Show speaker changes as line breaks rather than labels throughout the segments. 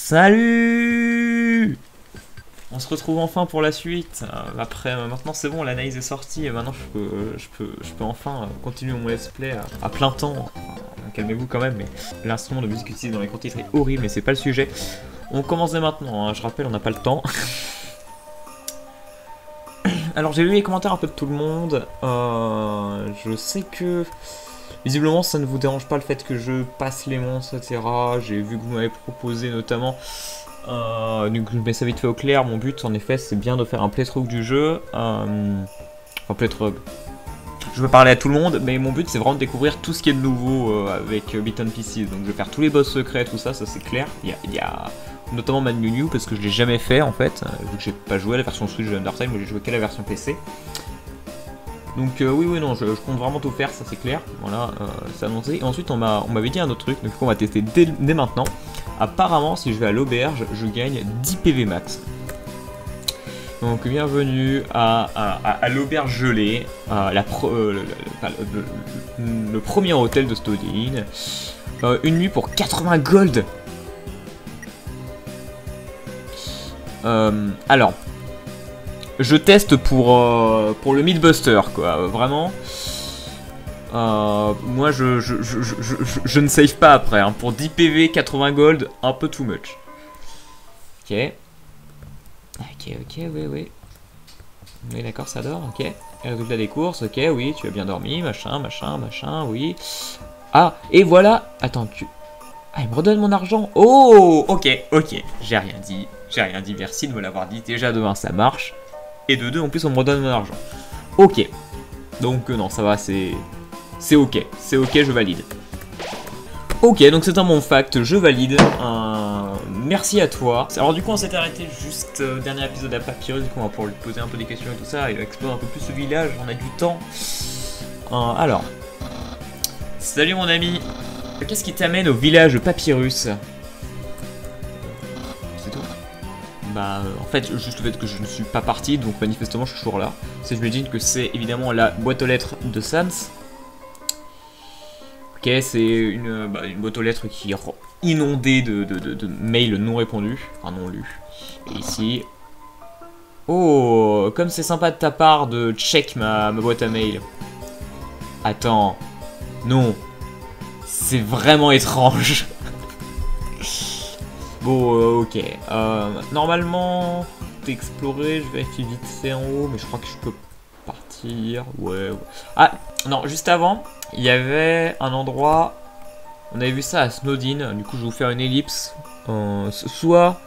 Salut! On se retrouve enfin pour la suite. Après, maintenant c'est bon, l'analyse est sortie et maintenant je peux enfin continuer mon let's play à plein temps. Calmez-vous quand même, mais l'instrument de musique utilisé dans les courts-titres est horrible, mais c'est pas le sujet. On commence dès maintenant, hein. Je rappelle, on n'a pas le temps. Alors j'ai lu les commentaires un peu de tout le monde. Je sais que visiblement ça ne vous dérange pas le fait que je passe les monstres, etc. J'ai vu que vous m'avez proposé notamment. Donc je mets ça vite fait au clair. Mon but en effet c'est bien de faire un playthrough du jeu. Enfin playthrough. Je veux parler à tout le monde, mais mon but c'est vraiment de découvrir tout ce qui est de nouveau avec Beaten Pieces. Donc je vais faire tous les boss secrets, tout ça, ça c'est clair. Il y a notamment Mad New New parce que je l'ai jamais fait en fait, vu que j'ai pas joué à la version Switch de Undertale, moi j'ai joué qu'à la version PC. Donc oui, non, je compte vraiment tout faire, ça c'est clair. Voilà, c'est annoncé. Et ensuite on m'avait dit un autre truc, donc on va tester dès maintenant. Apparemment, si je vais à l'auberge, je gagne 10 PV max. Donc bienvenue à l'auberge gelée, le premier hôtel de Stodin. Une nuit pour 80 gold. Alors, je teste pour le Mythbuster, quoi, vraiment. Moi, je ne save pas après, hein. Pour 10 PV, 80 gold, un peu too much. Ok. Ok, oui. Oui, d'accord, ça dort, ok. Résultat des courses, ok, oui, tu as bien dormi, machin, oui. Ah, et voilà. Attends, Ah, il me redonne mon argent. Oh, ok, j'ai rien dit, merci de me l'avoir dit. Déjà, de 1, ça marche. Et de 2, en plus, on me redonne mon argent. Ok. Donc, non, ça va, c'est ok, je valide. Ok, donc c'est un bon fact, je valide. Merci à toi. Alors du coup on s'est arrêté juste dernier épisode à Papyrus, du coup on va pouvoir lui poser un peu des questions et tout ça, et explorer un peu plus ce village, on a du temps. Alors, salut mon ami, qu'est-ce qui t'amène au village de Papyrus? C'est tout. Bah en fait juste le fait que je ne suis pas parti, donc manifestement je suis toujours là. J'imagine que c'est évidemment la boîte aux lettres de Sans. Ok, c'est une boîte aux lettres qui est inondée de mails non répondus, enfin non lus. Et ici... Oh, comme c'est sympa de ta part de check ma boîte à mail. Attends, non, c'est vraiment étrange. Bon, ok. Normalement, t'explorer, je vérifie vite fait en haut, mais je crois que je peux partir. Ouais. Ah, non, juste avant, il y avait un endroit, on avait vu ça à Snowdin, du coup je vais vous faire une ellipse, soit,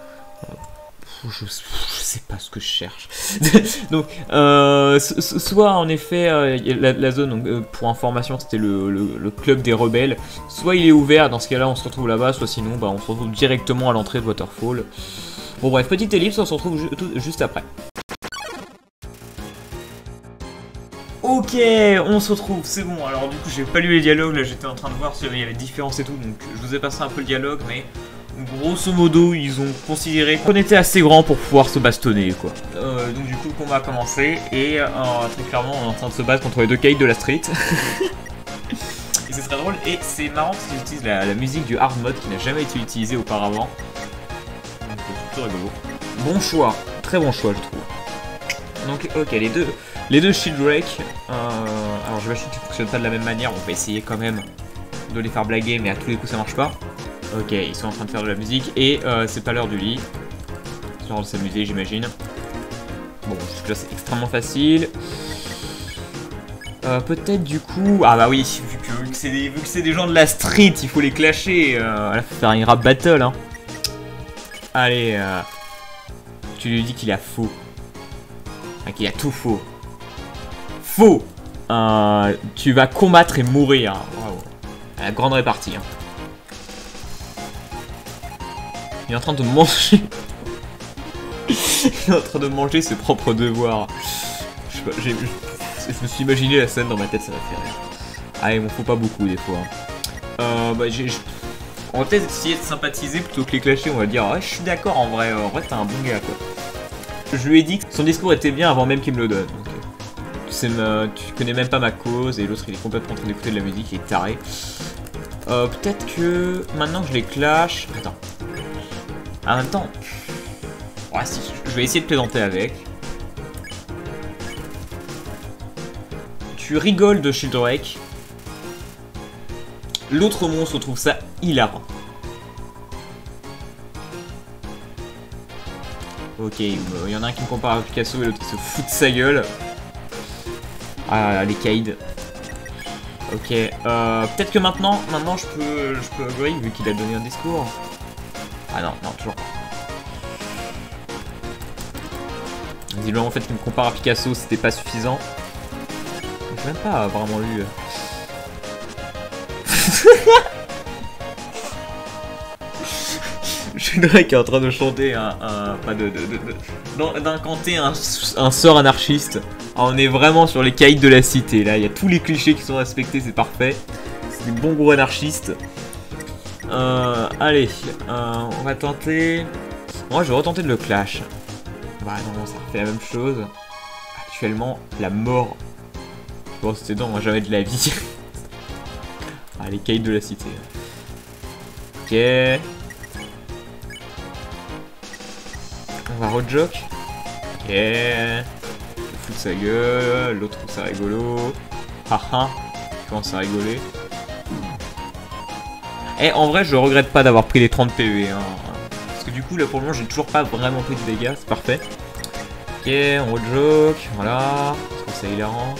je sais pas ce que je cherche, donc, soit en effet, la zone, donc, pour information c'était le club des rebelles, soit il est ouvert, dans ce cas là on se retrouve là-bas, soit sinon bah, on se retrouve directement à l'entrée de Waterfall. Bon bref, petite ellipse, on se retrouve juste après. Ok, on se retrouve, c'est bon. Alors du coup j'ai pas lu les dialogues, là j'étais en train de voir s'il y avait différence et tout, donc je vous ai passé un peu le dialogue, mais grosso modo ils ont considéré qu'on était assez grand pour pouvoir se bastonner, quoi. Donc du coup le combat a commencé, et très clairement on est en train de se battre contre les deux caïds de la street. Et c'est très drôle, et c'est marrant parce qu'ils utilisent la musique du hard mode qui n'a jamais été utilisée auparavant. Donc c'est plutôt rigolo. Bon choix, très bon choix je trouve. Donc ok, les deux shield break, alors j'imagine qu'ils ne fonctionnent pas de la même manière, on va essayer quand même de les faire blaguer, mais à tous les coups ça marche pas. Ok, ils sont en train de faire de la musique, et c'est pas l'heure du lit. Ils sont en train de s'amuser j'imagine. Bon, jusque là c'est extrêmement facile. Peut-être du coup... Ah bah oui, vu que c'est des gens de la street, il faut les clasher. Là faut faire une rap battle, hein. Allez, tu lui dis qu'il a faux. Enfin, qu'il a tout faux. Faux. Tu vas combattre et mourir. Bravo. À la grande répartie. Hein. Il est en train de manger. Il est en train de manger ses propres devoirs. Je sais pas, je me suis imaginé la scène dans ma tête, ça m'a fait rire. Ah, il m'en faut pas beaucoup des fois. On va peut-être essayer de sympathiser plutôt que les clasher. On va dire, ouais, je suis d'accord en vrai t'es un bon gars quoi. Je lui ai dit que son discours était bien avant même qu'il me le donne. Donc, tu connais même pas ma cause, et l'autre il est complètement en train d'écouter de la musique, il est taré. Peut-être que maintenant que je les clash... Attends. En même temps... Ouais, si, je vais essayer de plaisanter avec. Tu rigoles de Shieldwreck. L'autre monstre trouve ça hilarant. Ok, il y en a un qui me compare à Picasso et l'autre qui se fout de sa gueule. Ah, les Kaïd. Ok, peut-être que maintenant je peux agree vu qu'il a donné un discours. Ah non, non, toujours pas. Visiblement, en fait, qu'il me compare à Picasso, c'était pas suffisant. J'ai même pas vraiment lu. Shieldwreck est en train de chanter d'incanter un sort anarchiste. Alors, on est vraiment sur les caïds de la cité là, il y a tous les clichés qui sont respectés, c'est parfait. C'est des bons gros anarchistes. Allez, on va tenter. Moi je vais retenter de le clash. Bah non, ça fait la même chose. Actuellement, la mort. Bon, c'était non, jamais de la vie. Ah, les caïds de la cité. Ok. On va rejoke. Ok. Je fous de sa gueule. L'autre trouve ça rigolo. Haha. Je commence à rigoler. Et en vrai, je regrette pas d'avoir pris les 30 PV. Hein. Parce que du coup, là pour le moment, j'ai toujours pas vraiment pris de dégâts. C'est parfait. Ok, on rejoke. Voilà. Je trouve ça hilarant.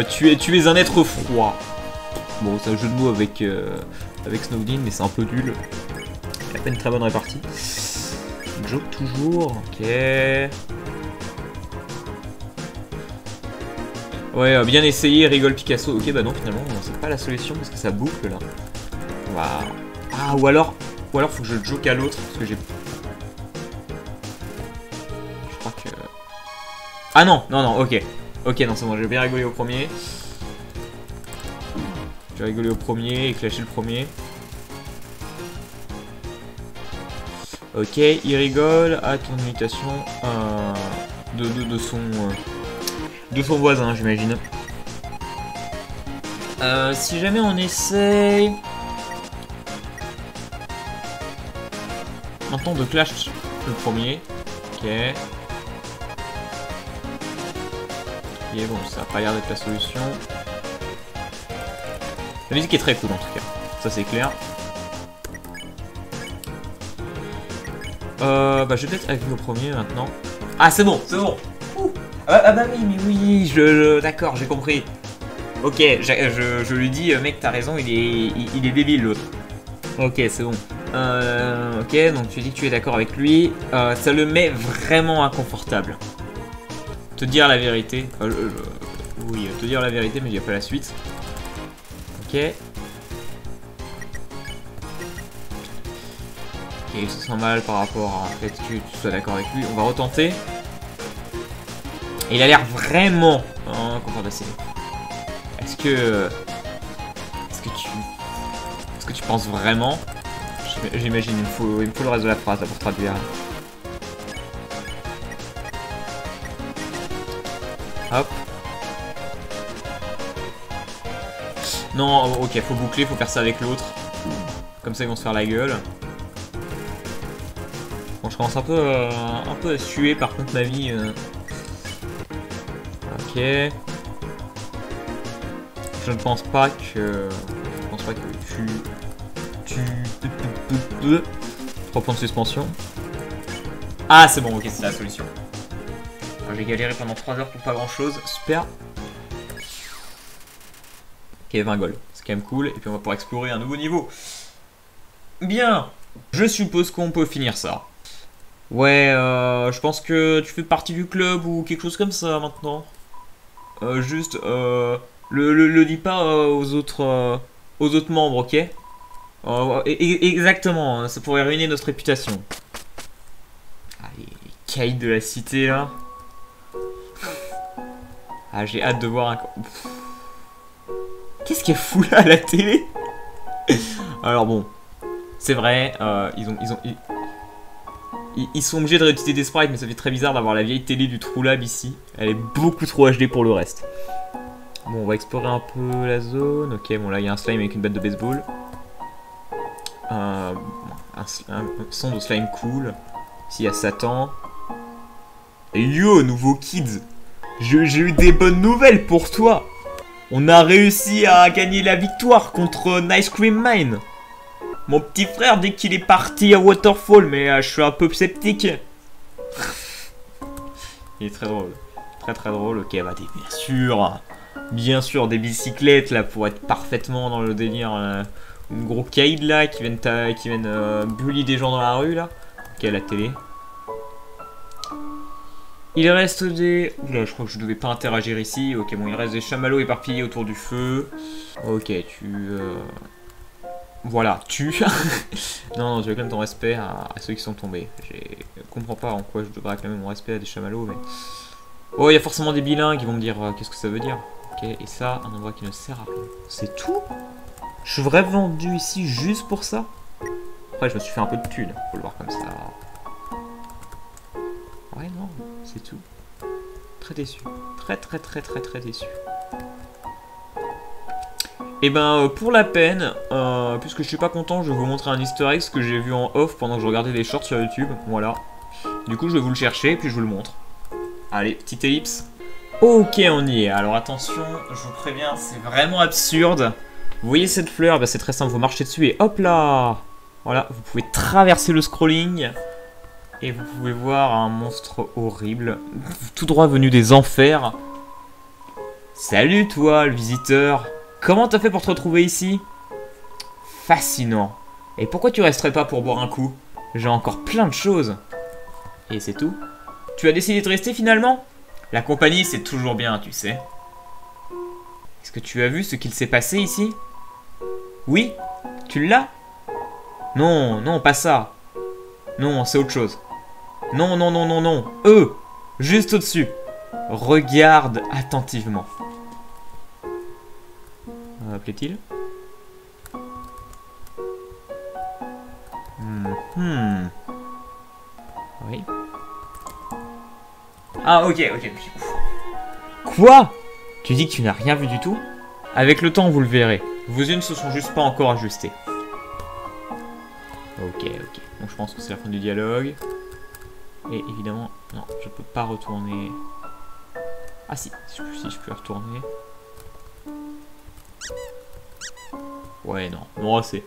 Tu es un être froid. Bon, c'est un jeu de mots avec Snowdin, mais c'est un peu nul. Il a pas une très bonne répartie. Joke toujours, ok. Ouais, bien essayé, rigole Picasso. Ok, bah non, finalement, c'est pas la solution parce que ça boucle là. Waouh. Ah, ou alors faut que je joke à l'autre parce que j'ai. Je crois que. Ah non, non, non, ok. Ok, non, c'est bon, j'ai bien rigolé au premier. J'ai rigolé au premier et clasher le premier. Ok, il rigole à ton imitation de son voisin, j'imagine. Si jamais on essaye maintenant de clash le premier. Ok. Ok, bon, ça a pas l'air d'être la solution. La musique est très cool en tout cas, ça c'est clair. Bah je vais peut-être agir au premier maintenant. Ah c'est bon, c'est bon. Ah bah oui, mais oui, d'accord, j'ai compris. Ok, je lui dis, mec, t'as raison, il est débile l'autre. Ok, c'est bon. Ok, donc tu dis que tu es d'accord avec lui. Ça le met vraiment inconfortable. Te dire la vérité. Oui, te dire la vérité, mais il n'y a pas la suite. Ok. Ok, il se sent mal par rapport à fait que tu sois d'accord avec lui. On va retenter. Et il a l'air vraiment content d'essayer. Est-ce que tu penses vraiment? J'imagine, il me faut le reste de la phrase là, pour traduire. Hop. Non, ok, faut boucler, faut faire ça avec l'autre. Comme ça, ils vont se faire la gueule. Bon, je commence un peu à suer, par contre, ma vie. Ok. Je ne pense pas que... tu... 3 points de suspension. Ah, c'est bon, ok, c'est la solution. J'ai galéré pendant 3 heures pour pas grand chose. Super. Ok, 20 gold. C'est quand même cool. Et puis on va pouvoir explorer un nouveau niveau. Bien. Je suppose qu'on peut finir ça. Ouais, je pense que tu fais partie du club ou quelque chose comme ça maintenant. Juste, le dis pas aux autres membres, ok? Exactement, ça pourrait ruiner notre réputation. Ah, les caïds de la cité là. Ah, j'ai hâte de voir un... Qu'est-ce qu'il y a fou là à la télé? Alors bon, c'est vrai, ils sont obligés de réutiliser des sprites, mais ça fait très bizarre d'avoir la vieille télé du True Lab ici. Elle est beaucoup trop HD pour le reste. Bon, on va explorer un peu la zone. Ok, bon là il y a un slime avec une batte de baseball. un son de slime cool. Ici, il y a Satan. Et yo, nouveau kids. J'ai eu des bonnes nouvelles pour toi. On a réussi à gagner la victoire contre Nice Cream Mine. Mon petit frère, dès qu'il est parti à Waterfall, mais je suis un peu sceptique. Il est très drôle. Très très drôle. Ok, bah bien sûr, des bicyclettes là pour être parfaitement dans le délire. Un gros caïd là qui viennent bully des gens dans la rue là. Ok, la télé. Il reste des... Oula, je crois que je devais pas interagir ici. Ok, bon, il reste des chamallows éparpillés autour du feu. Ok, voilà, non, je réclame ton respect à ceux qui sont tombés. Je comprends pas en quoi je devrais réclamer mon respect à des chamallows, mais... Oh, il y a forcément des bilingues qui vont me dire qu'est-ce que ça veut dire. Ok, et ça, un endroit qui ne sert à rien. C'est tout? Je suis vraiment vendu ici juste pour ça? Après, je me suis fait un peu de thunes, faut le voir comme ça. Ouais, non, c'est tout. Très déçu. Très déçu. Et ben, pour la peine, puisque je suis pas content, je vais vous montrer un easter egg que j'ai vu en off pendant que je regardais des shorts sur YouTube. Voilà. Du coup, je vais vous le chercher, puis je vous le montre. Allez, petite ellipse. Ok, on y est. Alors attention, je vous préviens, c'est vraiment absurde. Vous voyez cette fleur? Bah, c'est très simple, vous marchez dessus et hop là! Voilà, vous pouvez traverser le scrolling. Et vous pouvez voir un monstre horrible, tout droit venu des enfers. Salut toi, le visiteur. Comment t'as fait pour te retrouver ici? Fascinant. Et pourquoi tu resterais pas pour boire un coup? J'ai encore plein de choses. Et c'est tout? Tu as décidé de rester finalement? La compagnie, c'est toujours bien, tu sais. Est-ce que tu as vu ce qu'il s'est passé ici? Oui? Tu l'as? Non, non, pas ça. Non, c'est autre chose. Non, non, non, non, non. Eux, juste au-dessus. Regarde attentivement. Plaît-il? Oui. Ah, ok. Quoi? Tu dis que tu n'as rien vu du tout? Avec le temps, vous le verrez. Vos yeux ne se sont juste pas encore ajustés. Ok. Donc je pense que c'est la fin du dialogue. Et évidemment, non, je peux pas retourner. Ah si je peux retourner. Ouais, non. Non, c'est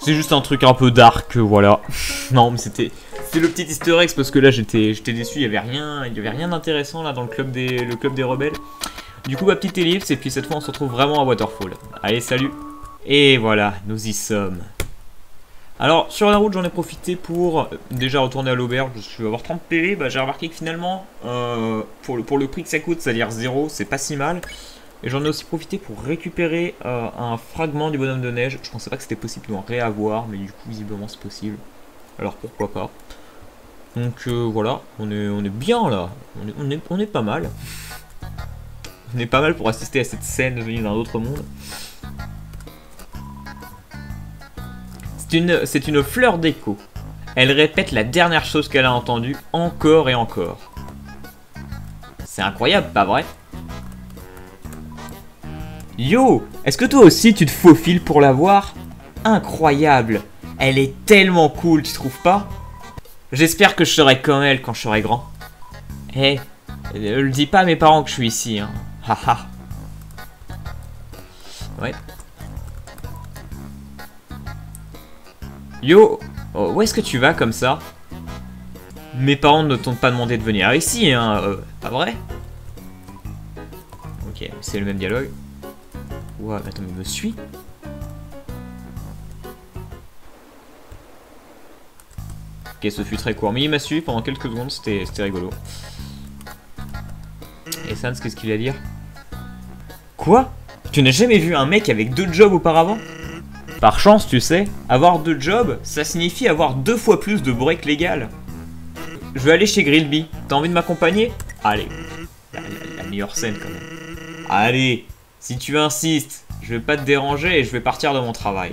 juste un truc un peu dark, voilà. Non, mais c'était le petit easter egg parce que là j'étais déçu, il y avait rien d'intéressant là dans le club des rebelles. Du coup, ma petite ellipse, et puis cette fois on se retrouve vraiment à Waterfall. Allez, salut. Et voilà, nous y sommes. Alors, sur la route, j'en ai profité pour déjà retourner à l'auberge. Je vais avoir 30 PV. Bah, j'ai remarqué que finalement, pour le prix que ça coûte, c'est-à-dire 0, c'est pas si mal. Et j'en ai aussi profité pour récupérer un fragment du bonhomme de neige. Je pensais pas que c'était possible d'en réavoir, mais du coup, visiblement, c'est possible. Alors, pourquoi pas. Donc, voilà, on est bien là. On est pas mal. On est pas mal pour assister à cette scène venue d'un autre monde. C'est une fleur d'écho. Elle répète la dernière chose qu'elle a entendue encore et encore. C'est incroyable, pas vrai? Yo, est-ce que toi aussi tu te faufiles pour la voir? Incroyable. Elle est tellement cool, tu trouves pas? J'espère que je serai comme elle quand je serai grand. Eh, le dis pas à mes parents que je suis ici, hein. Haha. Ouais. Yo, oh, où est-ce que tu vas comme ça? Mes parents ne t'ont pas demandé de venir ici, hein, pas vrai? Ok, c'est le même dialogue. Ouah, attends, mais il me suit? Ok, ce fut très court, mais il m'a suivi pendant quelques secondes, c'était rigolo. Et Sans, qu'est-ce qu'il a à dire? Quoi? Tu n'as jamais vu un mec avec 2 jobs auparavant? Par chance, tu sais, avoir 2 jobs, ça signifie avoir 2 fois plus de break légal. Je vais aller chez Grillby. T'as envie de m'accompagner? Allez. La meilleure scène quand même. Allez, si tu insistes, je vais pas te déranger et je vais partir de mon travail.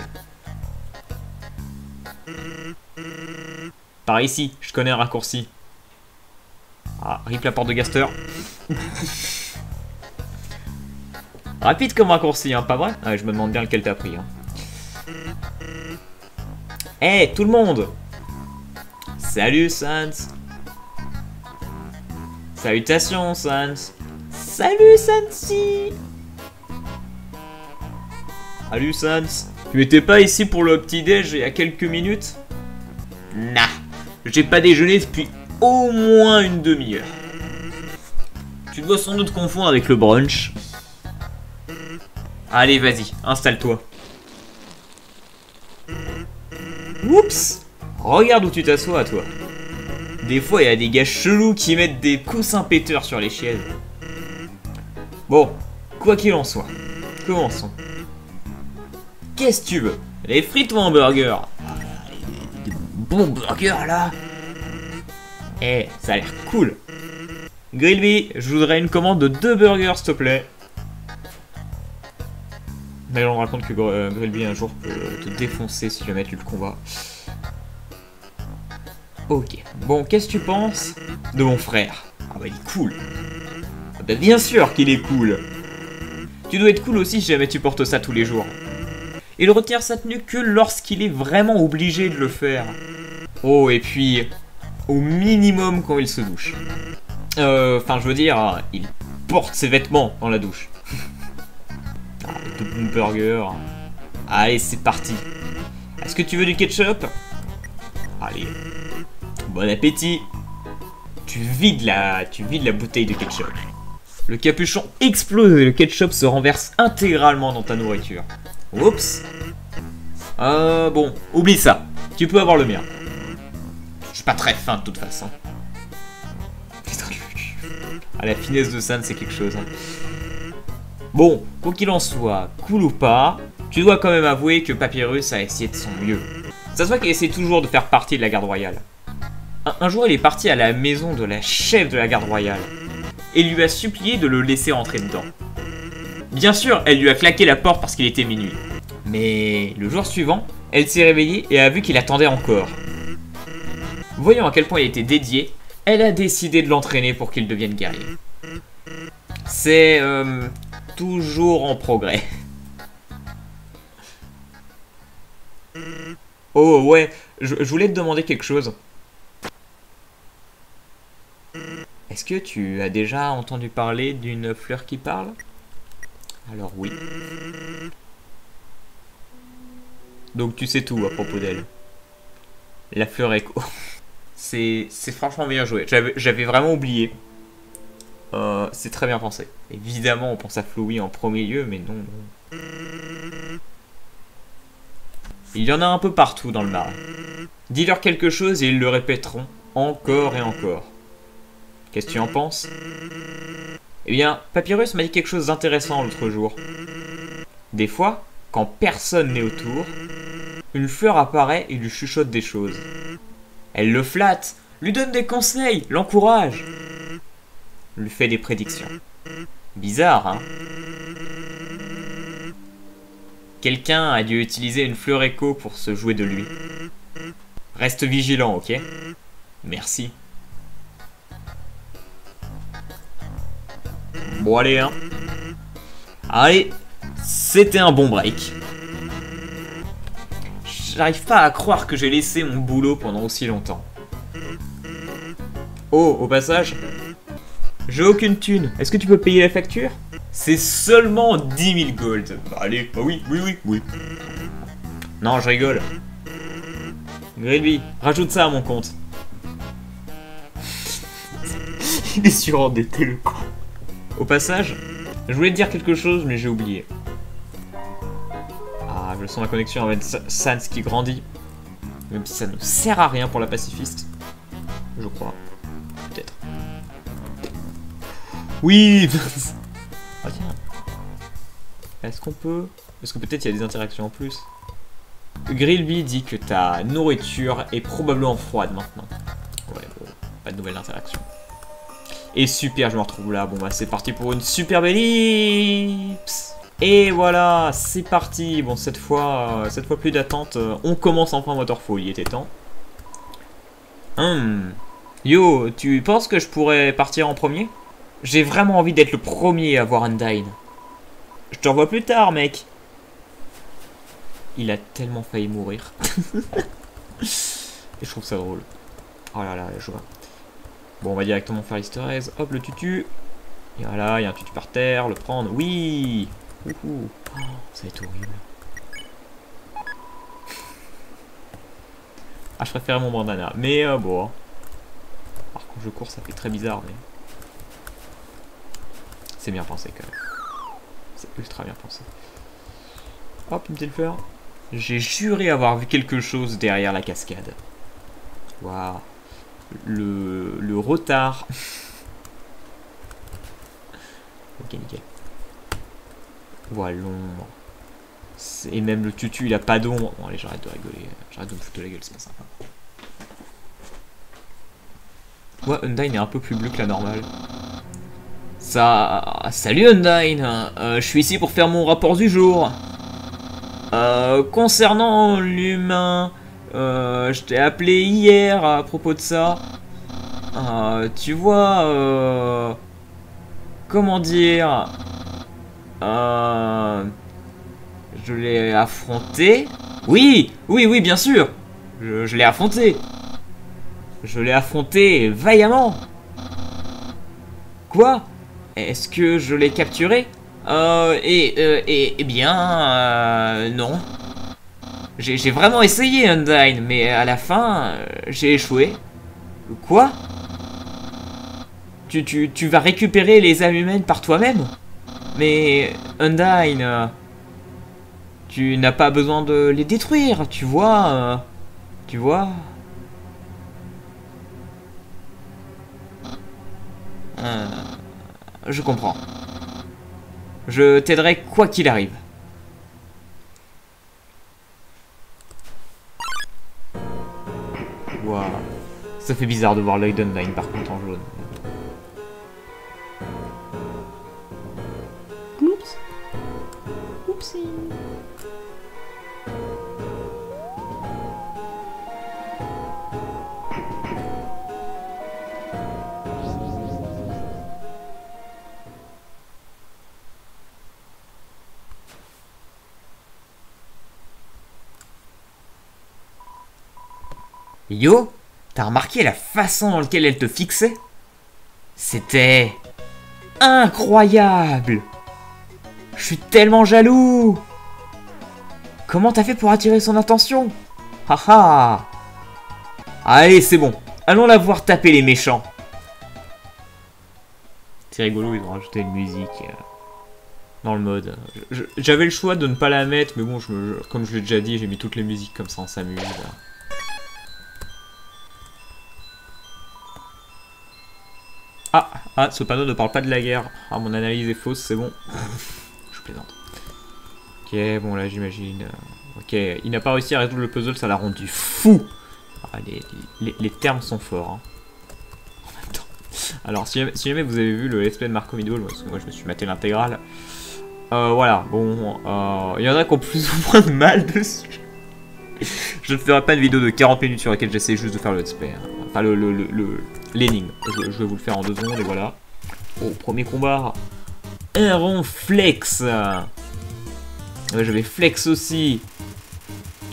Par ici, je connais un raccourci. Ah, rip la porte de Gaster. Rapide comme raccourci, hein, pas vrai? Ah, je me demande bien lequel t'as pris. Hein. Hey, tout le monde! Salut, Sans! Salutations, Sans! Salut, Sansi! Salut, Sans! Tu étais pas ici pour le petit-déj il y a quelques minutes? Nah! J'ai pas déjeuné depuis au moins une demi-heure. Tu dois sans doute confondre avec le brunch. Allez, vas-y, installe-toi. Oups! Regarde où tu t'assois, toi. Des fois, il y a des gars chelous qui mettent des coussins péteurs sur les chaises. Bon, quoi qu'il en soit, commençons. Qu'est-ce que tu veux? Les frites ou un burger? Des bons burgers, là. Eh, ça a l'air cool. Grillby, je voudrais une commande de 2 burgers, s'il te plaît. Mais on raconte que Grillby un jour peut te défoncer si jamais tu le combats. Ok. Bon, qu'est-ce que tu penses de mon frère? Ah bah il est cool. Ah bah bien sûr qu'il est cool. Tu dois être cool aussi si jamais tu portes ça tous les jours. Il retient sa tenue que lorsqu'il est vraiment obligé de le faire. Oh, et puis, au minimum quand il se douche. Enfin, je veux dire, il porte ses vêtements dans la douche. Ah, de bons burgers. Allez, c'est parti. Est-ce que tu veux du ketchup? Allez. Bon appétit. Tu vides la bouteille de ketchup. Le capuchon explose et le ketchup se renverse intégralement dans ta nourriture. Oups. Bon, oublie ça. Tu peux avoir le mien. Je suis pas très fin de toute façon. Ah, la finesse de San, c'est quelque chose. Hein. Bon, quoi qu'il en soit, cool ou pas, tu dois quand même avouer que Papyrus a essayé de son mieux. Ça se voit qu'il essaie toujours de faire partie de la garde royale. Un jour, il est parti à la maison de la chef de la garde royale et lui a supplié de le laisser entrer dedans. Bien sûr, elle lui a claqué la porte parce qu'il était minuit. Mais le jour suivant, elle s'est réveillée et a vu qu'il attendait encore. Voyant à quel point il était dédié, elle a décidé de l'entraîner pour qu'il devienne guerrier. C'est toujours en progrès. Oh ouais, je voulais te demander quelque chose. Est-ce que tu as déjà entendu parler d'une fleur qui parle? Alors oui. Donc tu sais tout à propos d'elle. La fleur écho. C'est franchement bien joué. J'avais vraiment oublié. C'est très bien pensé. Évidemment, on pense à Flowey en premier lieu, mais non, non. Il y en a un peu partout dans le marais. Dis-leur quelque chose et ils le répéteront encore et encore. Qu'est-ce que tu en penses? Eh bien, Papyrus m'a dit quelque chose d'intéressant l'autre jour. Des fois, quand personne n'est autour, une fleur apparaît et lui chuchote des choses. Elle le flatte, lui donne des conseils, l'encourage, lui fait des prédictions. Bizarre, hein? Quelqu'un a dû utiliser une fleur écho pour se jouer de lui. Reste vigilant, ok? Merci. Bon, allez, hein. Allez, c'était un bon break. J'arrive pas à croire que j'ai laissé mon boulot pendant aussi longtemps. Oh, au passage, j'ai aucune thune. Est-ce que tu peux payer la facture? C'est seulement 10 000 gold. Bah, allez, bah oui. Non, je rigole. Grillby, rajoute ça à mon compte. Il est surendetté, le con. Au passage, je voulais te dire quelque chose, mais j'ai oublié. Ah, je sens la connexion avec Sans qui grandit. Même si ça ne sert à rien pour la pacifiste. Je crois. Peut-être. Oui. Ah tiens. Est-ce qu'on peut... Parce que peut-être il y a des interactions en plus. Grillby dit que ta nourriture est probablement froide maintenant. Ouais, bon, pas de nouvelles interactions. Et super, je me retrouve là. Bon bah c'est parti pour une super ellipse. Et voilà, c'est parti. Bon cette fois plus d'attente. On commence enfin Waterfall, il était temps. Yo, tu penses que je pourrais partir en premier? J'ai vraiment envie d'être le premier à voir Undyne. Je te revois plus tard, mec. Il a tellement failli mourir. Et je trouve ça drôle. Oh là là, la joie. Bon, on va directement faire l'easter egg. Hop, le tutu. Et voilà, il y a un tutu par terre, le prendre. Oui. Ouhou. Oh, ça va être horrible. Ah, je préférais mon bandana. Mais bon. Par contre, je cours, ça fait très bizarre, mais... C'est bien pensé, quand même. C'est ultra bien pensé. Hop, une petite fleur. J'ai juré avoir vu quelque chose derrière la cascade. Waouh. Le retard. Ok, nickel. Voilà l'ombre. Et même le tutu, il a pas d'ombre. Bon, allez, j'arrête de rigoler. J'arrête de me foutre de la gueule, c'est pas sympa. Ouais, Undyne est un peu plus bleu que la normale. Ça... Salut Undyne, je suis ici pour faire mon rapport du jour. Concernant l'humain, je t'ai appelé hier à propos de ça. Tu vois, comment dire, je l'ai affronté. Oui, oui, oui, bien sûr. Je l'ai affronté. Je l'ai affronté vaillamment. Quoi? Est-ce que je l'ai capturé? Eh bien, non. J'ai vraiment essayé, Undyne, mais à la fin, j'ai échoué. Quoi? Tu vas récupérer les âmes humaines par toi-même? Mais, Undyne, tu n'as pas besoin de les détruire, tu vois? Tu vois? Je comprends. Je t'aiderai quoi qu'il arrive. Waouh. Ça fait bizarre de voir l'œil d'Undyne par contre en jaune. Oups. Oupsie. Yo, t'as remarqué la façon dans laquelle elle te fixait? C'était incroyable. Je suis tellement jaloux. Comment t'as fait pour attirer son attention? Haha. Allez, c'est bon. Allons la voir taper les méchants. C'est rigolo, ils ont rajouté une musique dans le mode. J'avais le choix de ne pas la mettre, mais bon, comme je l'ai déjà dit, j'ai mis toutes les musiques comme ça, on s'amuse. Ce panneau ne parle pas de la guerre. Ah, mon analyse est fausse, c'est bon. Je plaisante. Ok, bon là j'imagine. Ok, il n'a pas réussi à résoudre le puzzle, ça l'a rendu fou. Ah, les termes sont forts. Hein. En même temps. Alors, si jamais vous avez vu le let's play de Marco Midwall, parce que moi je me suis maté l'intégrale. Voilà, bon, il y en a qui ont plus ou moins de mal dessus. Je ne ferai pas une vidéo de 40 minutes sur laquelle j'essaie juste de faire le let's play. Hein. Enfin, l'énigme. Je vais vous le faire en 2 secondes et voilà. Oh, premier combat. Un rond flex. Ouais, je vais flex aussi.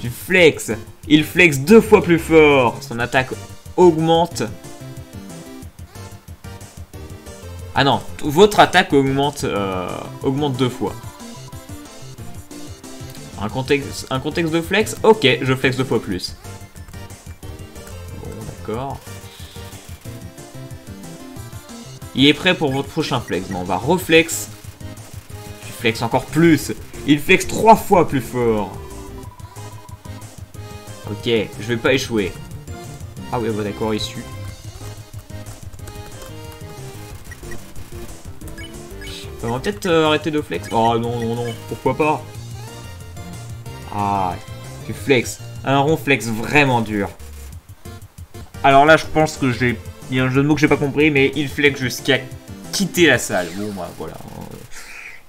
Tu flex. Il flex 2 fois plus fort. Son attaque augmente. Ah non, votre attaque augmente 2 fois. Un contexte de flex. Ok, je flex 2 fois plus. Bon, d'accord. Il est prêt pour votre prochain flex. Bon, on va reflex. Tu flex encore plus. Il flex 3 fois plus fort. Ok, je vais pas échouer. Ah oui, bah d'accord, issu. On va peut-être arrêter de flex. Oh non, non, non, pourquoi pas. Ah, tu flex. Un rond flex vraiment dur. Alors là, je pense que j'ai... Il y a un jeu de mots que j'ai pas compris, mais il flex jusqu'à quitter la salle. Bon, bah voilà.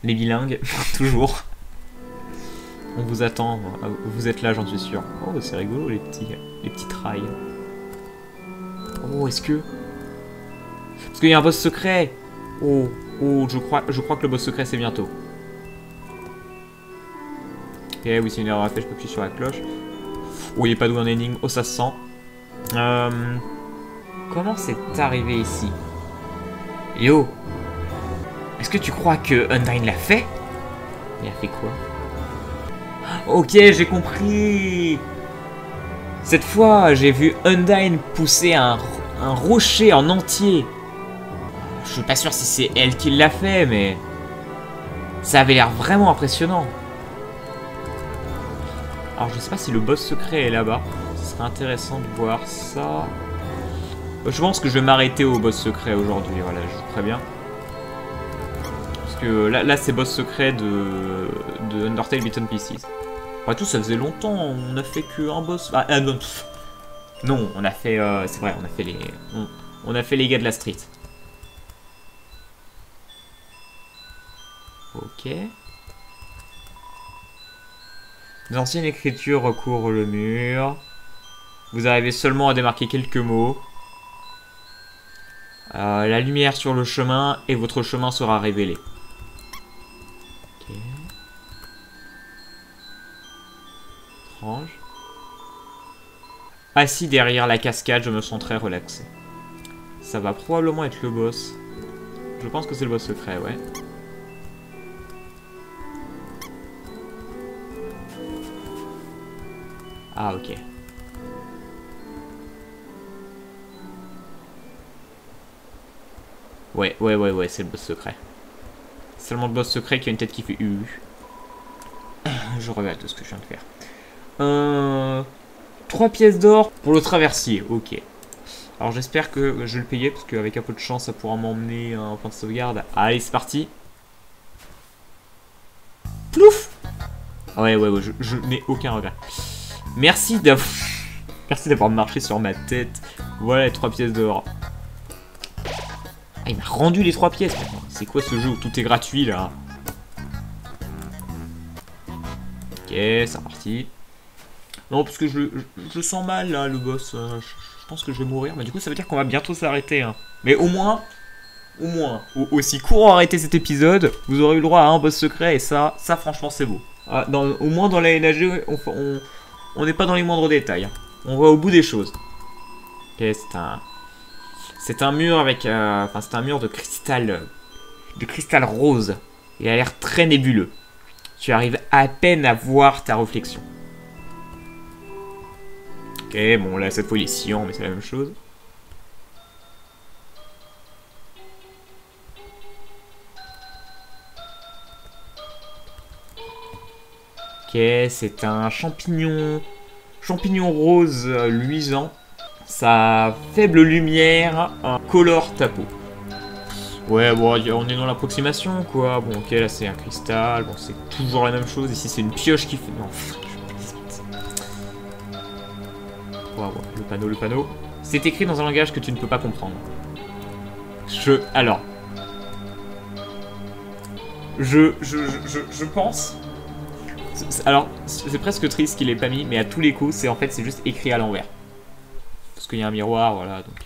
Les bilingues, toujours. On vous attend. Vous êtes là, j'en suis sûr. Oh, c'est rigolo, les petits trails. Oh, est-ce que... Parce qu'il y a un boss secret. Oh, oh, je crois que le boss secret, c'est bientôt. Ok, oui, c'est une erreur à faire, je peux appuyer sur la cloche. Oh, il est pas doué en énigme. Oh, ça se sent. Comment c'est arrivé ici? Yo, est-ce que tu crois que Undyne l'a fait? Il a fait quoi? Ok, j'ai compris. Cette fois, j'ai vu Undyne pousser un rocher en entier. Je suis pas sûr si c'est elle qui l'a fait, mais ça avait l'air vraiment impressionnant. Alors, je sais pas si le boss secret est là-bas. Ce serait intéressant de voir ça. Je pense que je vais m'arrêter au boss secret aujourd'hui. Voilà, je vous préviens. Parce que là c'est boss secret de Undertale Beaten Pieces. Après tout, ça faisait longtemps. On a fait qu'un boss. Ah non. Non, on a fait. C'est vrai, on a fait les. On a fait les gars de la street. Ok. L'ancienne écriture recouvre le mur. Vous arrivez seulement à démarquer quelques mots. La lumière sur le chemin et votre chemin sera révélé. Ok. Étrange. Assis derrière la cascade, je me sens très relaxé. Ça va probablement être le boss. Je pense que c'est le boss secret, ouais. Ah, ok. Ouais, c'est le boss secret. Seulement le boss secret qui a une tête qui fait Je regarde tout ce que je viens de faire. 3 pièces d'or pour le traversier, ok. Alors j'espère que je vais le payer, parce qu'avec un peu de chance, ça pourra m'emmener un point de sauvegarde. Allez, c'est parti. Plouf. Ouais, je n'ai aucun regret. Merci d'avoir marché sur ma tête. Voilà les 3 pièces d'or. Ah, il m'a rendu les 3 pièces. C'est quoi ce jeu où tout est gratuit là? Ok, c'est reparti. Non, parce que je sens mal là, le boss. Je pense que je vais mourir. Mais du coup, ça veut dire qu'on va bientôt s'arrêter. Hein. Mais au moins, aussi court arrêter cet épisode, vous aurez eu le droit à un boss secret. Et ça franchement, c'est beau. Ah, au moins, dans la NHG, on n'est pas dans les moindres détails. Hein. On va au bout des choses. Ok, c'est un mur avec... Enfin, c'est un mur de cristal rose. Il a l'air très nébuleux. Tu arrives à peine à voir ta réflexion. Ok, bon là cette fois il est cyan, mais c'est la même chose. Ok, c'est un champignon rose luisant. Sa faible lumière colore ta peau. Ouais, bon, on est dans l'approximation, quoi. Bon, ok, là, c'est un cristal. Bon, c'est toujours la même chose. Ici, c'est une pioche qui fait... Non, on va voir. Le panneau. C'est écrit dans un langage que tu ne peux pas comprendre. Alors... Je pense... Alors, c'est presque triste qu'il ait pas mis, mais à tous les coups, en fait, c'est juste écrit à l'envers. Parce qu'il y a un miroir, voilà, donc...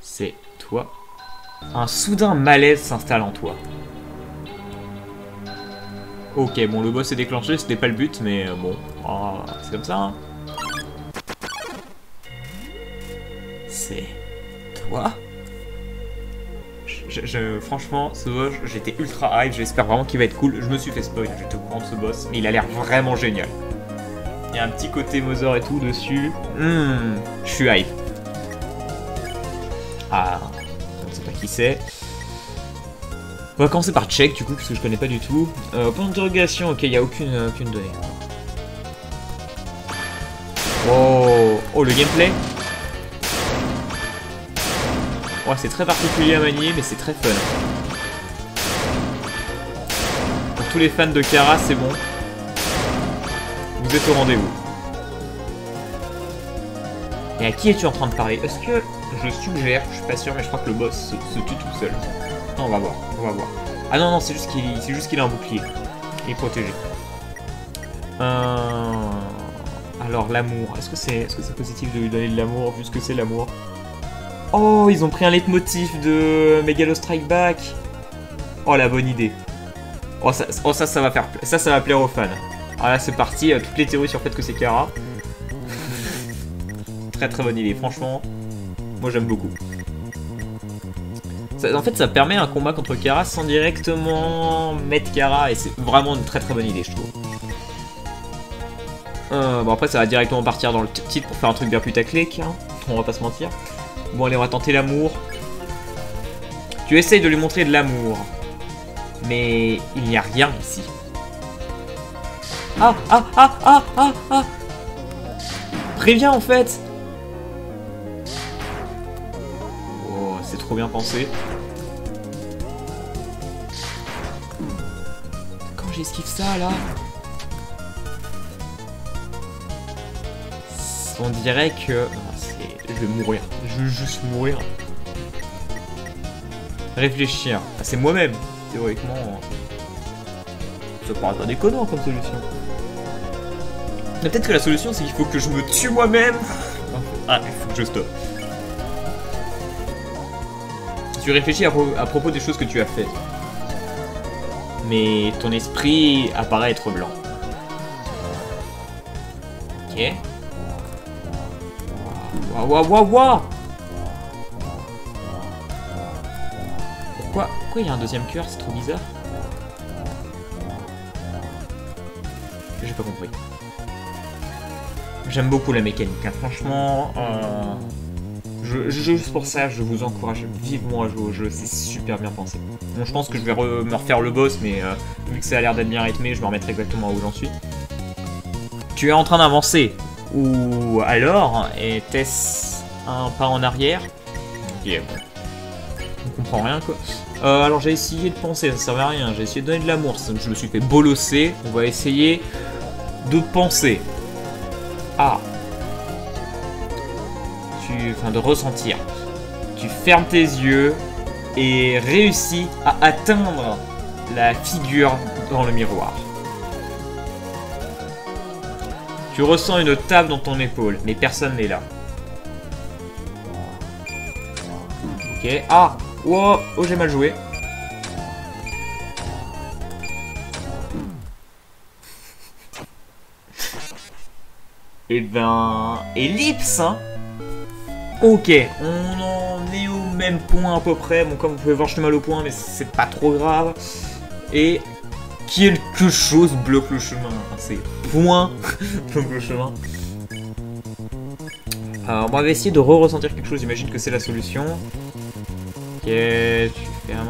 C'est toi. Un soudain malaise s'installe en toi. Ok, bon, le boss est déclenché, c'était pas le but, mais bon, c'est comme ça. Hein. C'est toi. Franchement, ce boss, j'étais ultra hype, j'espère vraiment qu'il va être cool. Je me suis fait spoil, je vais te prendre ce boss, mais il a l'air vraiment génial. Il y a un petit côté Mother et tout dessus. Je suis hype. Ah, on ne sait pas qui c'est. On va commencer par check du coup, parce que je connais pas du tout. Point d'interrogation, ok, il n'y a aucune donnée. Oh, le gameplay. Ouais, c'est très particulier à manier, mais c'est très fun. Pour tous les fans de Kara, c'est bon. Vous êtes au rendez-vous. Et à qui es-tu en train de parler? Est-ce que je suggère, je suis pas sûr, mais je crois que le boss se tue tout seul. Non, on va voir. Ah non, c'est juste qu'il a un bouclier. Il est protégé. Alors, l'amour. Est-ce que c'est positif de lui donner de l'amour, vu ce que c'est l'amour? Oh, ils ont pris un leitmotiv de Megalo Strike Back. Oh, la bonne idée. Ça va faire... Ça va plaire aux fans. Ah là c'est parti, toutes les théories sur le fait que c'est Kara. Très très bonne idée, franchement. Moi j'aime beaucoup. Ça, en fait ça permet un combat contre Kara sans directement mettre Kara et c'est vraiment une très très bonne idée je trouve. Bon après ça va directement partir dans le titre pour faire un truc bien plus taclique, hein. On va pas se mentir. Bon allez on va tenter l'amour. Tu essayes de lui montrer de l'amour. Mais il n'y a rien ici. Ah. Préviens en fait. Oh c'est trop bien pensé. Quand j'esquive ça là. On dirait que... je vais mourir. Je veux juste mourir. Réfléchir. Ah, c'est moi-même. Théoriquement... Ça paraît pas déconnant comme solution. Mais peut-être que la solution, c'est qu'il faut que je me tue moi-même. Ah, il faut que je stoppe. Tu réfléchis à propos des choses que tu as faites. Mais ton esprit apparaît être blanc. Ok. Waouh. Pourquoi il y a un deuxième cœur? C'est trop bizarre. J'ai pas compris. J'aime beaucoup la mécanique, hein. Franchement, juste pour ça, je vous encourage vivement à jouer au jeu, c'est super bien pensé. Bon, je pense que je vais me refaire le boss, mais vu que ça a l'air d'être bien rythmé, je me remettrai exactement où j'en suis. Tu es en train d'avancer. Ou alors, était-ce un pas en arrière? Ok, bon. On comprend rien, quoi. Alors j'ai essayé de penser, ça servait à rien. J'ai essayé de donner de l'amour, je me suis fait bolosser. On va essayer de penser. Ah. Enfin, de ressentir. Tu fermes tes yeux et réussis à atteindre la figure dans le miroir. Tu ressens une tape dans ton épaule, mais personne n'est là. Ok. Ah. Oh, j'ai mal joué. Et ben... Ellipse, hein. Ok, on en est au même point à peu près. Bon, comme vous pouvez voir, je suis mal au point, mais c'est pas trop grave. Et quelque chose bloque le chemin. C'est point bloque le chemin. Alors, on va essayer de ressentir quelque chose. J'imagine que c'est la solution. Ok, tu fais un...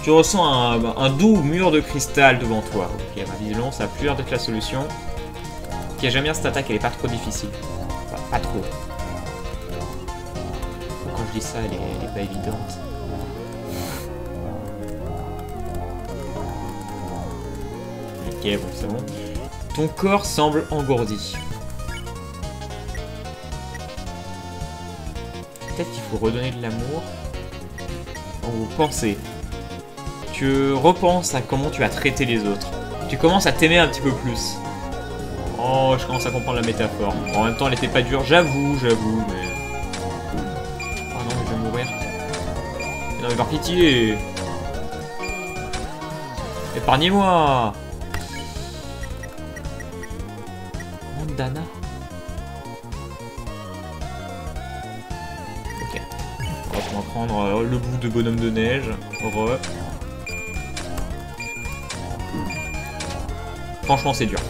Tu ressens un doux mur de cristal devant toi. Ok, bah, visiblement, ça a plus l'air d'être la solution. Ok, j'aime bien cette attaque, elle est pas trop difficile. Enfin, pas trop. Quand je dis ça, elle est pas évidente. Ok, bon, c'est bon. Ton corps semble engourdi. Peut-être qu'il faut redonner de l'amour. Ou penser. Tu repenses à comment tu as traité les autres. Tu commences à t'aimer un petit peu plus. Oh, je commence à comprendre la métaphore. En même temps, elle était pas dure, j'avoue, mais... Oh non, mais je vais mourir. Non, mais par pitié. Épargnez-moi. Mandana. Ok. On va prendre le bout de bonhomme de neige. Franchement, c'est dur.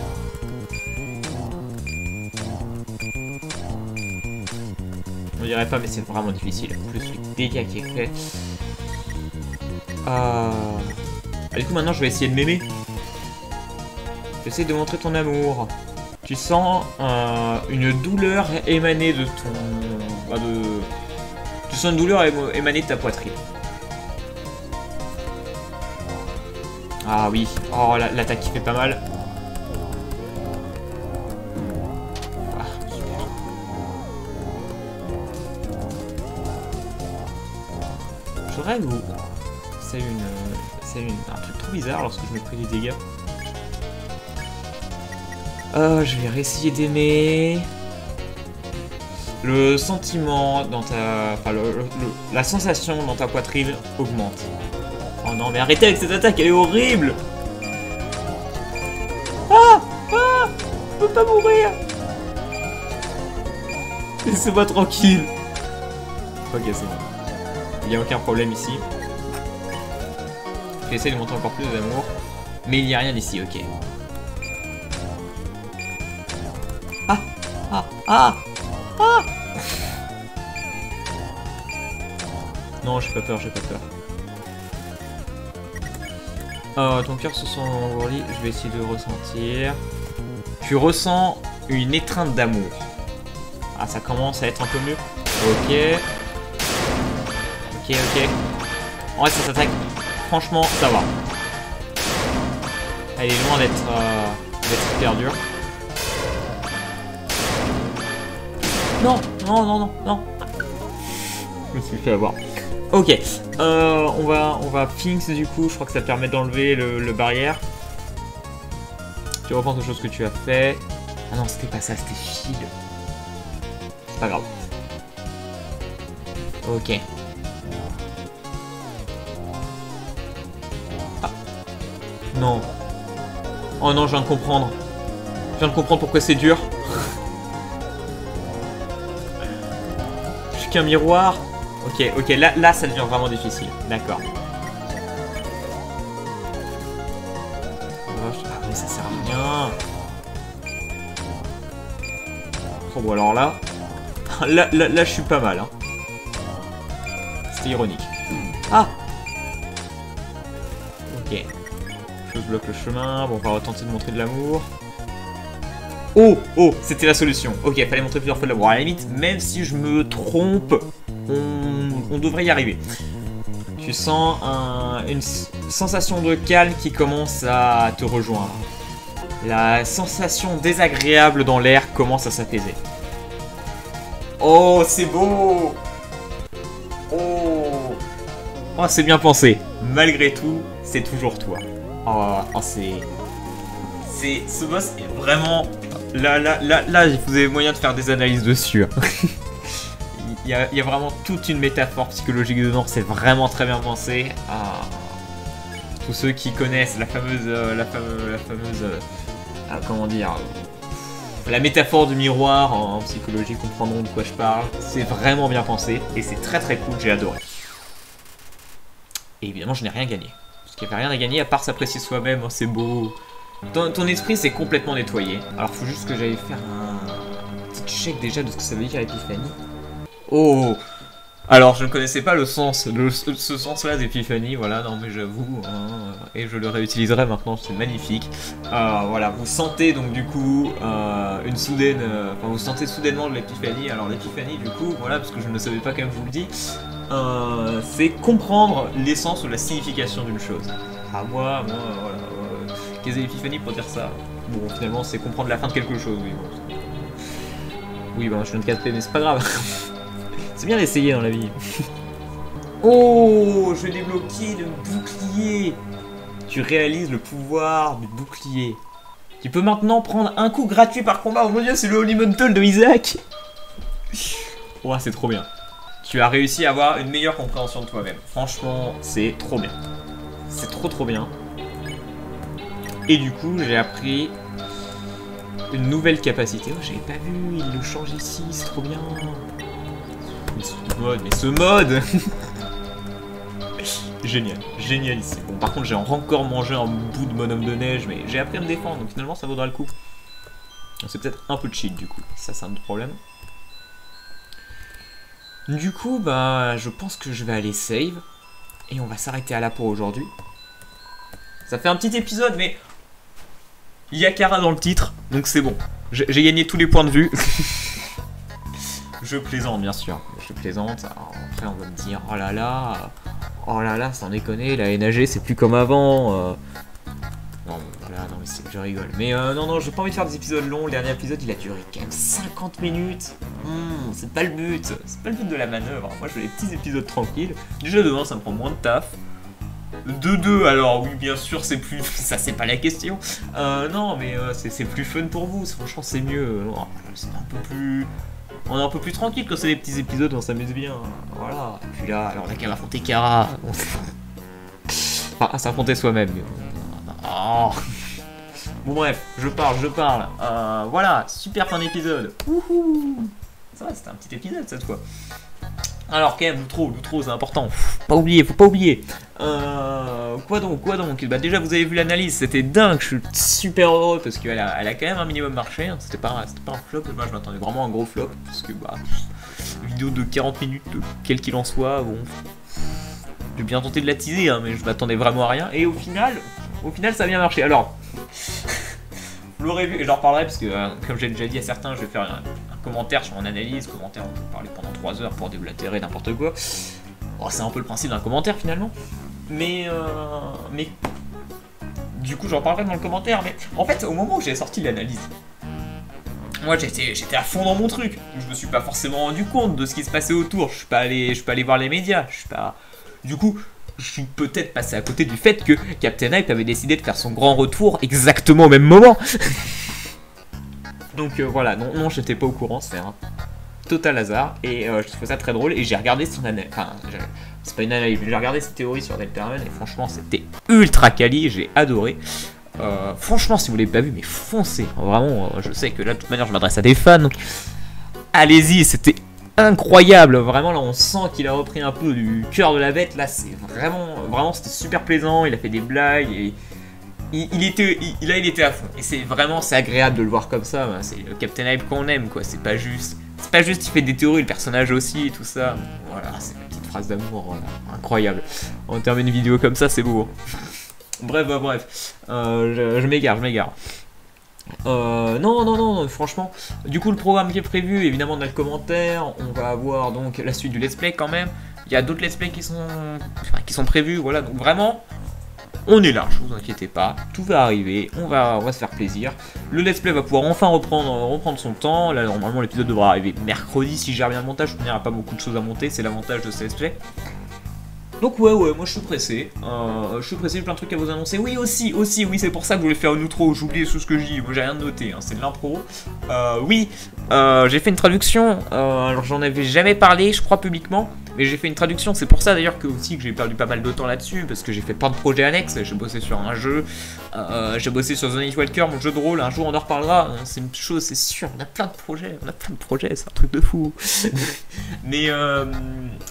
On dirait pas, mais c'est vraiment difficile. Plus le dégât qui est fait. Du coup, maintenant, je vais essayer de m'aimer. J'essaie de montrer ton amour. Tu sens une douleur émaner de ton... Tu sens une douleur émaner de ta poitrine. Ah oui. Oh, l'attaque qui fait pas mal. Je rêve ou... C'est un truc trop bizarre lorsque je me pris des dégâts. Je vais réessayer d'aimer. Le sentiment dans ta... Enfin, la sensation dans ta poitrine augmente. Oh non, mais arrêtez avec cette attaque, elle est horrible. Ah. pas mourir. Laissez-moi tranquille. Ok, c'est bon. Il n'y a aucun problème ici. J'essaie de montrer encore plus d'amour. Mais il n'y a rien ici, ok. Ah. Ah. Ah. Ah. Non, j'ai pas peur, j'ai pas peur. Ton cœur se sent envolé, je vais essayer de ressentir. Tu ressens une étreinte d'amour. Ah, ça commence à être un peu mieux. Ok. Ok, ok. En vrai, ça s'attaque. Franchement, ça va. Elle est loin d'être hyper dure. Non, non, non, non, non. Je me suis fait avoir. Ok, on va Finks du coup, je crois que ça permet d'enlever le barrière. Tu repenses aux choses que tu as fait. Ah non, c'était pas ça, c'était Phil. C'est pas grave. Ok. Ah. Non. Oh non, je viens de comprendre. Je viens de comprendre pourquoi c'est dur. Je suis qu'un miroir. Ok, ok, là ça devient vraiment difficile. D'accord. Ah mais ça sert à rien. Oh bon alors là... là je suis pas mal. Hein. C'était ironique. Ah. Ok. Chose bloque le chemin. Bon, on va retenter de montrer de l'amour. Oh, oh, c'était la solution. Ok, fallait montrer plusieurs fois de l'amour. À la limite, même si je me trompe... On devrait y arriver. Tu sens une sensation de calme qui commence à te rejoindre. La sensation désagréable dans l'air commence à s'apaiser. Oh, c'est beau. Oh, oh c'est bien pensé. Malgré tout, c'est toujours toi. Oh, oh c'est... Ce boss est vraiment... Là, vous avez moyen de faire des analyses dessus. Il y a vraiment toute une métaphore psychologique dedans, c'est vraiment très bien pensé. Tous ceux qui connaissent la fameuse comment dire, la métaphore du miroir en psychologie comprendront de quoi je parle. C'est vraiment bien pensé et c'est très très cool, j'ai adoré. Et évidemment, je n'ai rien gagné. Parce qu'il n'y avait rien à gagner à part s'apprécier soi-même, oh, c'est beau. Ton esprit s'est complètement nettoyé. Alors, faut juste que j'aille faire un petit check déjà de ce que ça veut dire l'épiphanie. Oh! Alors, je ne connaissais pas le sens, ce sens-là d'épiphanie, voilà, non mais j'avoue, hein, et je le réutiliserai maintenant, c'est magnifique. Voilà, vous sentez donc du coup une soudaine, enfin vous sentez soudainement de l'épiphanie. Alors l'épiphanie du coup, voilà, parce que je ne le savais pas comme je vous le dis, c'est comprendre l'essence ou la signification d'une chose. Ah moi, voilà, qu'est-ce que l'épiphanie pour dire ça? Bon, finalement c'est comprendre la fin de quelque chose, oui, bon. Oui, ben je viens de 4P, mais c'est pas grave. C'est bien d'essayer dans la vie. Oh, je débloquais le bouclier. Tu réalises le pouvoir du bouclier. Tu peux maintenant prendre un coup gratuit par combat. Oh mon dieu, c'est le Holy Mantle de Isaac. Oh, c'est trop bien. Tu as réussi à avoir une meilleure compréhension de toi-même. Franchement, c'est trop bien. C'est trop bien. Et du coup, j'ai appris une nouvelle capacité. Oh, j'avais pas vu, il le change ici, c'est trop bien. Mais ce mode génial, génialissime. Bon, par contre, j'ai encore mangé un bout de bonhomme de neige, mais j'ai appris à me défendre, donc finalement, ça vaudra le coup. C'est peut-être un peu cheat, du coup. Ça, c'est un autre problème. Du coup, bah, je pense que je vais aller save. Et on va s'arrêter à là pour aujourd'hui. Ça fait un petit épisode, mais... il y a Kara dans le titre, donc c'est bon. J'ai gagné tous les points de vue. Je plaisante, bien sûr. Je plaisante. Alors, après, on va me dire, oh là là, sans déconner, la NAG, c'est plus comme avant. Non, voilà, non, mais je rigole. Mais non, j'ai pas envie de faire des épisodes longs. Le dernier épisode, il a duré quand même 50 minutes. C'est pas le but. C'est pas le but de la manœuvre. Moi, je veux des petits épisodes tranquilles. Déjà, demain, ça me prend moins de taf. De 2, alors oui, bien sûr, c'est plus... ça, c'est pas la question. Non, mais c'est plus fun pour vous. Franchement, c'est mieux. C'est un peu plus... on est un peu plus tranquille quand c'est des petits épisodes, on s'amuse bien. Voilà. Et puis là, alors on a qu'à affronter Kara. Enfin, à s'affronter soi-même. Oh. Bon bref, je parle. Voilà, super fin d'épisode. Wouhou. Ça va, c'était un petit épisode cette fois. Alors quand même, l'outro, c'est important. Faut pas oublier. Quoi donc bah déjà vous avez vu l'analyse, c'était dingue, je suis super heureux parce qu'elle a quand même un minimum marché. Hein. C'était pas un flop, moi je m'attendais vraiment à un gros flop. Parce que bah, vidéo de 40 minutes, quel qu'il en soit, bon... J'ai bien tenté de la teaser, hein, mais je m'attendais vraiment à rien. Et au final, ça a bien marché. Alors, vous l'aurez vu, et j'en reparlerai parce que, comme j'ai déjà dit à certains, je vais faire un commentaire sur mon analyse. Commentaire, on peut parler pendant 3 heures pour déblatérer n'importe quoi. Oh, c'est un peu le principe d'un commentaire finalement. Mais du coup, j'en parlerai dans le commentaire. Mais en fait, au moment où j'ai sorti l'analyse, moi j'étais à fond dans mon truc. Je me suis pas forcément rendu compte de ce qui se passait autour. Je suis pas allé voir les médias. Du coup, je suis peut-être passé à côté du fait que Captain Hype avait décidé de faire son grand retour exactement au même moment. Donc voilà, non, j'étais pas au courant, c'est un total hasard. Et je trouvais ça très drôle et j'ai regardé son analyse. Enfin, c'est pas une analyse, mais j'ai regardé ses théories sur Deltarune et franchement, c'était ultra quali, j'ai adoré. Franchement, si vous l'avez pas vu, mais foncez. Vraiment, je sais que là, de toute manière, je m'adresse à des fans. Donc, allez-y, c'était incroyable. Vraiment, là, on sent qu'il a repris un peu du cœur de la bête. Là, c'est vraiment, c'était super plaisant. Il a fait des blagues et il était à fond. Et c'est agréable de le voir comme ça. C'est le Captain Hype qu'on aime, quoi. C'est pas juste, il fait des théories, le personnage aussi et tout ça. Voilà, c'est une petite phrase d'amour incroyable. On termine une vidéo comme ça, c'est beau. Bref, je m'égare. Non, franchement. Du coup, le programme qui est prévu, évidemment, on a le commentaire. On va avoir donc la suite du let's play quand même. Il y a d'autres let's play qui sont prévus. Voilà, donc vraiment, on est large, vous inquiétez pas. Tout va arriver, on va se faire plaisir. Le let's play va pouvoir enfin reprendre son temps. Là, normalement, l'épisode devra arriver mercredi. Si je gère bien le montage, il n'y aura pas beaucoup de choses à monter. C'est l'avantage de ce let's play. Donc ouais, moi je suis pressé, j'ai plein de trucs à vous annoncer. Oui aussi, c'est pour ça que je voulais faire une outro, j'ai oublié tout ce que je dis, moi j'ai rien noté, hein, c'est de l'impro. J'ai fait une traduction, alors j'en avais jamais parlé, je crois publiquement, mais j'ai fait une traduction, c'est pour ça d'ailleurs que j'ai perdu pas mal de temps là-dessus, parce que j'ai fait plein de projets annexes, j'ai bossé sur un jeu, j'ai bossé sur The Night Walker, mon jeu de rôle, un jour on en reparlera, hein, c'est une chose, c'est sûr, on a plein de projets, c'est un truc de fou. Mais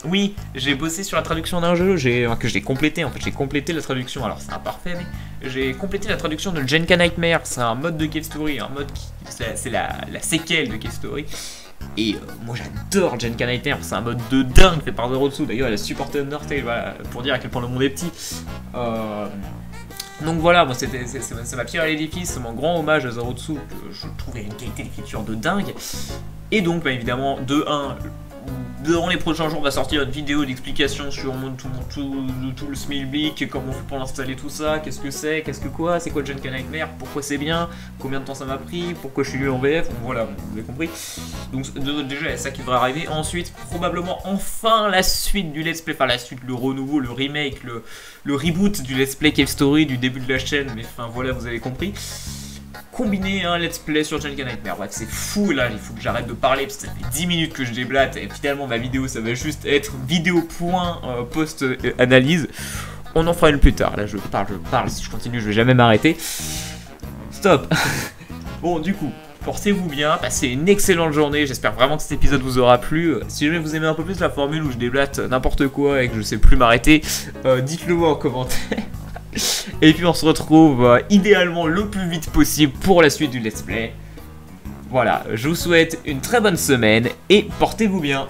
oui, j'ai bossé sur la traduction d'un jeu que j'ai complété, en fait j'ai complété la traduction, alors c'est imparfait mais j'ai complété la traduction de Genka Nightmare, c'est un mode de Cave Story, c'est la séquelle de Cave Story. Et moi j'adore Genka Nightmare, c'est un mode de dingue fait par Zerotsu, d'ailleurs elle a supporté Undertale, voilà, pour dire à quel point le monde est petit. Donc voilà, moi c'est ma pierre à l'édifice, c'est mon grand hommage à Zerotsu, que je trouvais une qualité d'écriture de dingue. Et donc bah, évidemment, dans les prochains jours, on va sortir une vidéo d'explication sur tout le Smilblick, comment on fait pour l'installer tout ça, qu'est-ce que c'est, c'est quoi Genka Nightmare, pourquoi c'est bien, combien de temps ça m'a pris, pourquoi je suis nul en VF, donc voilà, vous avez compris. Donc déjà, il y a ça qui devrait arriver. Ensuite, probablement enfin la suite du let's play, enfin la suite, le renouveau, le remake, le reboot du let's play Cave Story du début de la chaîne, mais enfin voilà, vous avez compris. Combiner un let's play sur Genka Nightmare, bref c'est fou là, il faut que j'arrête de parler parce que ça fait 10 minutes que je déblate et finalement ma vidéo ça va juste être vidéo point post-analyse. On en fera une plus tard, là je parle, si je continue je vais jamais m'arrêter. Stop. Bon du coup, portez-vous bien, passez une excellente journée, j'espère vraiment que cet épisode vous aura plu. Si jamais vous aimez un peu plus la formule où je déblate n'importe quoi et que je sais plus m'arrêter, dites-le moi en commentaire. Et puis on se retrouve idéalement le plus vite possible pour la suite du let's play. Voilà, je vous souhaite une très bonne semaine et portez-vous bien.